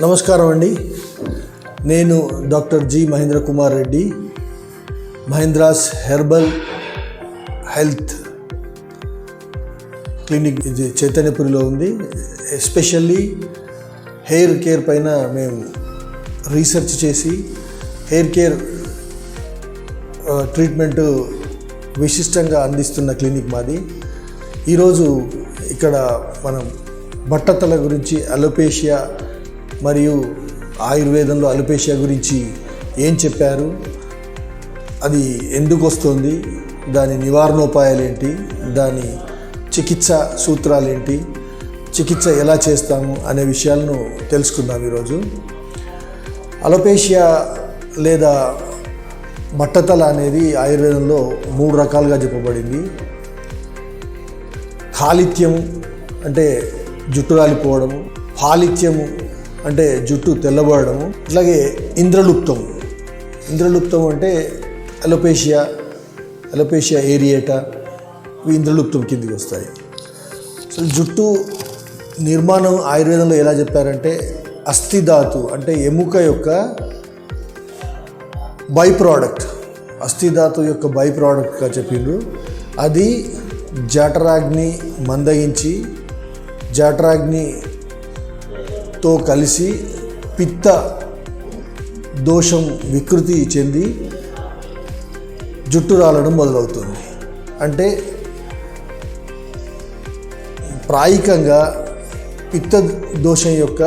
నమస్కారం అండి. నేను doctor G Mahendra Kumar Reddy, Mahendra's herbal health clinic ఇది చైతన్యపురిలో ఉంది. ఎస్పెషల్లీ హెయిర్ కేర్ పైన మేము రీసెర్చ్ చేసి హెయిర్ కేర్ ట్రీట్మెంట్ విశిష్టంగా అందిస్తున్న క్లినిక్ మాది. ఈరోజు ఇక్కడ మనం బట్టతల గురించి, అలోపేషియా మరియు ఆయుర్వేదంలో అలోపేషియా గురించి ఏం చెప్పారు, అది ఎందుకు వస్తుంది, దాని నివారణోపాయాలు ఏంటి, దాని చికిత్స సూత్రాలు ఏంటి, చికిత్స ఎలా చేస్తాము అనే విషయాలను తెలుసుకుందాం ఈరోజు. అలోపేషియా లేదా బట్టతల అనేది ఆయుర్వేదంలో 3 రకాలుగా చెప్పబడింది. కాలిత్యము అంటే జుట్టు రాలిపోవడము, ఫాలిత్యము అంటే జుట్టు తెల్లబడము, అట్లాగే ఇంద్రలుప్తం అంటే అలోపేషియా ఏరియేటా, ఇవి ఇంద్రలుప్తం కిందికి వస్తాయి. అసలు జుట్టు నిర్మాణం ఆయుర్వేదంలో ఎలా చెప్పారంటే అస్థిధాతు అంటే ఎముక యొక్క బై ప్రోడక్ట్, అస్థిధాతు యొక్క బై ప్రోడక్ట్గా చెప్పిండ్రు. అది జఠరాగ్ని మందగించి జఠరాగ్నితో కలిసి పిత్త దోషం వికృతి చెంది జుట్టు రాలడం మొదలవుతుంది. అంటే ప్రాయికంగా పిత్త దోషం యొక్క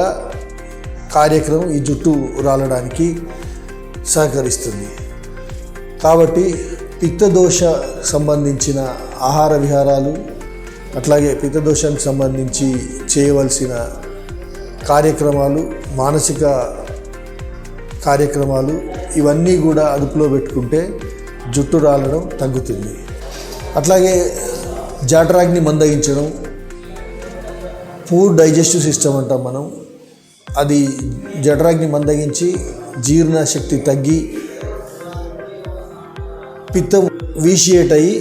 కార్యక్రమం ఈ జుట్టు రాలడానికి సహకరిస్తుంది. కాబట్టి పిత్తదోష సంబంధించిన ఆహార విహారాలు, అట్లాగే పిత్తదోషానికి సంబంధించి చేయవలసిన కార్యక్రమాలు, మానసిక కార్యక్రమాలు, ఇవన్నీ కూడా అదుపులో పెట్టుకుంటే జుట్టు రాలడం తగ్గుతుంది. అట్లాగే జఠరాగ్ని మందగించడం, పూర్ డైజెస్టివ్ సిస్టమ్ అంటాం మనం, అది జఠరాగ్ని మందగించి జీర్ణశక్తి తగ్గి పిత్తం వీషియేట్ అయ్యి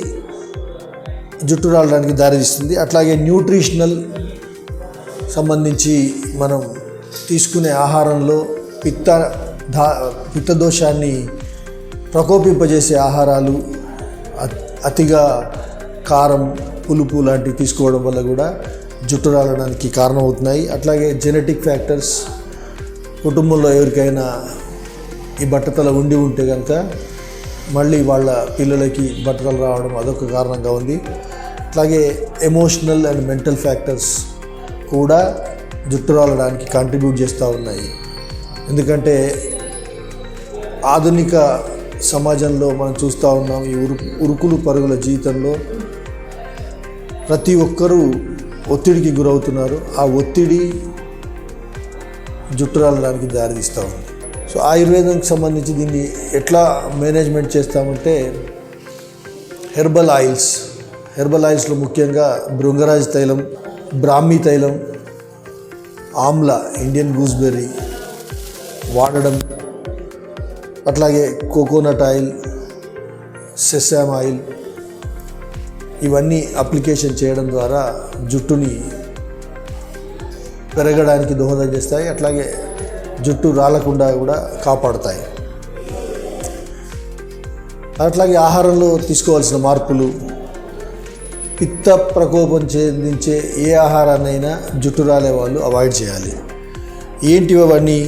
జుట్టు రాలడానికి దారితీస్తుంది. అట్లాగే న్యూట్రిషనల్ సంబంధించి మనం తీసుకునే ఆహారంలో పిత్తదోషాన్ని ప్రకోపింపజేసే ఆహారాలు, అతిగా కారం, పులుపు లాంటివి తీసుకోవడం వల్ల కూడా జుట్టు రాలడానికి కారణమవుతున్నాయి. అట్లాగే జెనెటిక్ ఫ్యాక్టర్స్, కుటుంబంలో ఎవరికైనా ఈ బట్టతల ఉంటే కనుక మళ్ళీ వాళ్ళ పిల్లలకి బట్టతల రావడం అదొక కారణంగా ఉంది. అట్లాగే ఎమోషనల్ అండ్ మెంటల్ ఫ్యాక్టర్స్ కూడా జుట్టు రాలడానికి కాంట్రిబ్యూట్ చేస్తూ ఉన్నాయి. ఎందుకంటే ఆధునిక సమాజంలో మనం చూస్తూ ఉన్నాం, ఈ ఉరుకులు పరుగుల జీవితంలో ప్రతి ఒక్కరూ ఒత్తిడికి గురవుతున్నారు. ఆ ఒత్తిడి జుట్టు రాలడానికి దారితీస్తూ ఉంది. సో ఆయుర్వేదంకి సంబంధించి దీన్ని ఎట్లా మేనేజ్మెంట్ చేస్తామంటే హెర్బల్ ఆయిల్స్లో ముఖ్యంగా భృంగరాజ్ తైలం, బ్రాహ్మీ తైలం, ఆమ్లా, ఇండియన్ గూస్బెర్రీ వాడడం, అట్లాగే కోకోనట్ ఆయిల్, సెసామ్ ఆయిల్, ఇవన్నీ అప్లికేషన్ చేయడం ద్వారా జుట్టుని పెరగడానికి దోహదం చేస్తాయి. అట్లాగే జుట్టు రాలకుండా కూడా కాపాడుతాయి. అట్లాగే ఆహారంలో తీసుకోవాల్సిన మార్పులు, పిత్త ప్రకోపం చెందించే ఏ ఆహారాన్నైనా జుట్టు రాలే వాళ్ళు అవాయిడ్ చేయాలి. ఏంటివి అవన్నీ?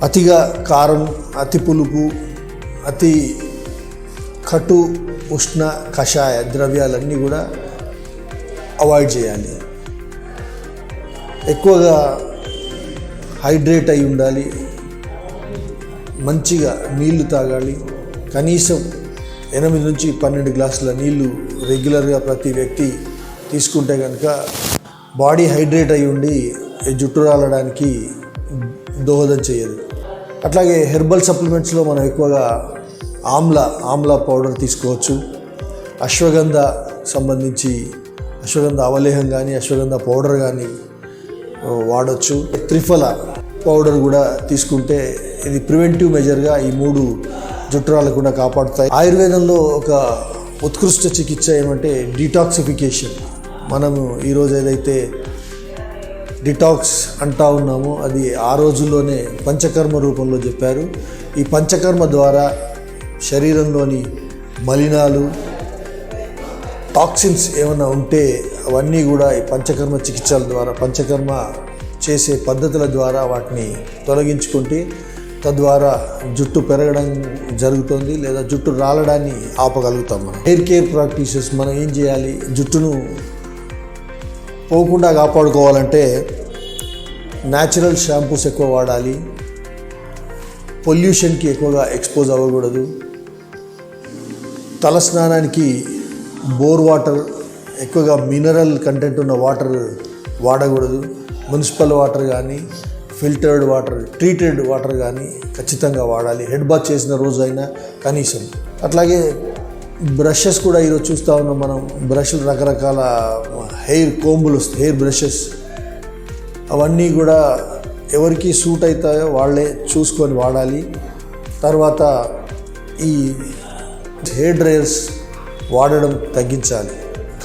అతిగా కారం, అతి పులుపు, అతి కటు ఉష్ణ కషాయ ద్రవ్యాలన్నీ కూడా అవాయిడ్ చేయాలి. ఎక్కువగా హైడ్రేట్ అయి ఉండాలి, మంచిగా నీళ్లు తాగాలి. కనీసం 8 నుంచి 12 గ్లాసుల నీళ్లు రెగ్యులర్గా ప్రతి వ్యక్తి తీసుకుంటే కనుక బాడీ హైడ్రేట్ అయి ఉండి జుట్టు రాలడానికి దోహదం చేయదు. అట్లాగే హెర్బల్ సప్లిమెంట్స్లో మనం ఎక్కువగా ఆమ్లా పౌడర్ తీసుకోవచ్చు. అశ్వగంధ సంబంధించి అశ్వగంధ అవలేహం కానీ అశ్వగంధ పౌడర్ కానీ వాడచ్చు. త్రిఫల పౌడర్ కూడా తీసుకుంటే ఇది ప్రివెంటివ్ మెజర్గా ఈ 3 జుట్టు రాలకుండా కాపాడుతాయి. ఆయుర్వేదంలో ఒక ఉత్కృష్ట చికిత్స ఏమంటే డీటాక్సిఫికేషన్. మనము ఈరోజు ఏదైతే డిటాక్స్ అంటా ఉన్నాము, అది ఆ రోజుల్లోనే పంచకర్మ రూపంలో చెప్పారు. ఈ పంచకర్మ ద్వారా శరీరంలోని మలినాలు, టాక్సిన్స్ ఏమైనా ఉంటే అవన్నీ కూడా ఈ పంచకర్మ చికిత్సల ద్వారా, పంచకర్మ చేసే పద్ధతుల ద్వారా వాటిని తొలగించుకుంటే తద్వారా జుట్టు పెరగడం జరుగుతుంది, లేదా జుట్టు రాలడాన్ని ఆపగలుగుతాం. మనం హెయిర్ కేర్ ప్రాక్టీసెస్ మనం ఏం చేయాలి, జుట్టును పోకుండా కాపాడుకోవాలంటే న్యాచురల్ షాంపూస్ ఎక్కువ వాడాలి, పొల్యూషన్కి ఎక్కువగా ఎక్స్పోజ్ అవ్వకూడదు, తల స్నానానికి బోర్ వాటర్, ఎక్కువగా మినరల్ కంటెంట్ ఉన్న వాటర్ వాడకూడదు, మున్సిపల్ వాటర్ కానీ ఫిల్టర్డ్ వాటర్, ట్రీటెడ్ వాటర్ కానీ ఖచ్చితంగా వాడాలి, హెడ్ బాత్ చేసిన రోజు అయినా కనీసం. అట్లాగే బ్రషెస్ కూడా ఈరోజు చూస్తూ ఉన్నాం మనం, బ్రష్లు రకరకాల హెయిర్ కోంబులు వస్తాయి, హెయిర్ బ్రషెస్, అవన్నీ కూడా ఎవరికి సూట్ అవుతాయో వాళ్ళే చూసుకొని వాడాలి. తర్వాత ఈ హెయిర్ డ్రైయర్స్ వాడడం తగ్గించాలి,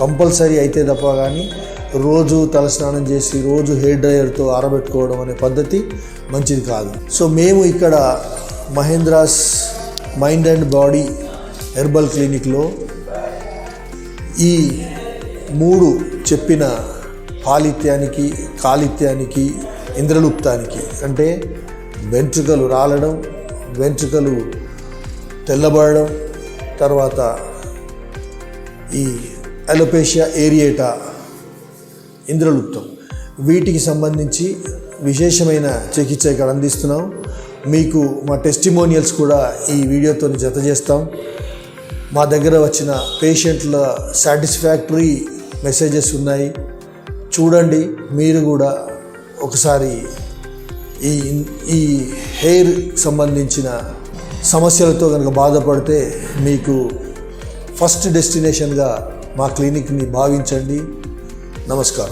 కంపల్సరీ అయితే తప్ప కానీ రోజు తలస్నానం చేసి రోజు హెయిర్ డ్రైయర్తో ఆరబెట్టుకోవడం అనే పద్ధతి మంచిది కాదు. సో మేము ఇక్కడ మహేంద్రాస్ మైండ్ అండ్ బాడీ హెర్బల్ క్లినిక్లో ఈ 3 చెప్పిన పాలిత్యానికి, కాలిత్యానికి, ఇంద్రలుప్తానికి, అంటే వెంట్రుకలు రాలడం, వెంట్రుకలు తెల్లబడడం, తర్వాత ఈ అలోపేషియా ఏరియేటా, ఇంద్రలుప్తం, వీటికి సంబంధించి విశేషమైన చికిత్స ఇక్కడ అందిస్తున్నాం. మీకు మా టెస్టిమోనియల్స్ కూడా ఈ వీడియోతో జత చేస్తాం. మా దగ్గర వచ్చిన పేషెంట్ల సాటిస్ఫాక్టరీ మెసేజెస్ ఉన్నాయి, చూడండి. మీరు కూడా ఒకసారి ఈ హెయిర్ సంబంధించిన సమస్యలతో కనుక బాధపడితే మీకు ఫస్ట్ డెస్టినేషన్గా మా క్లినిక్ని భావించండి. నమస్కారం.